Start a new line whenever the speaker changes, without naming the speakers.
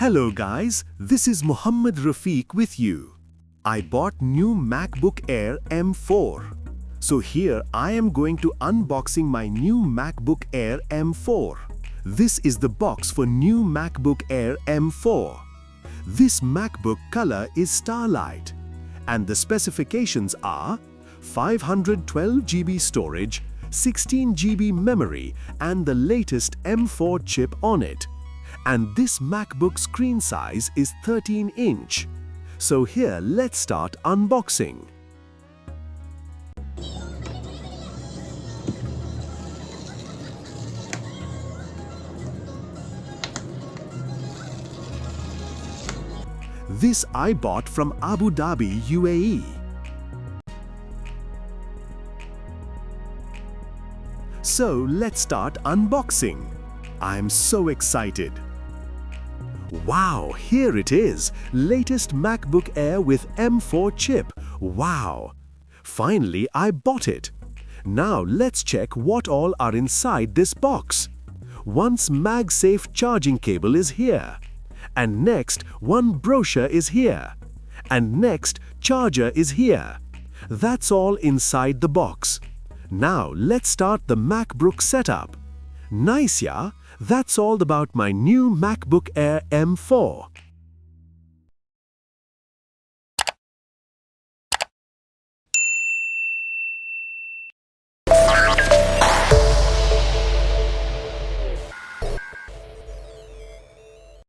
Hello guys, this is Muhammad Rafiq with you. I bought new MacBook Air M4. So here I am going to unboxing my new MacBook Air M4. This is the box for new MacBook Air M4. This MacBook color is StarLight and the specifications are 512 GB storage, 16 GB memory and the latest M4 chip on it. And this MacBook screen size is 13-inch. So here, let's start unboxing. This I bought from Abu Dhabi, UAE. So let's start unboxing. I'm so excited. Wow, here it is, latest MacBook Air with M4 chip. Wow! Finally, I bought it. Now let's check what all are inside this box. One's MagSafe charging cable is here. And next, one brochure is here. And next, charger is here. That's all inside the box. Now let's start the MacBook setup. Nice, yeah? That's all about my new MacBook Air M4.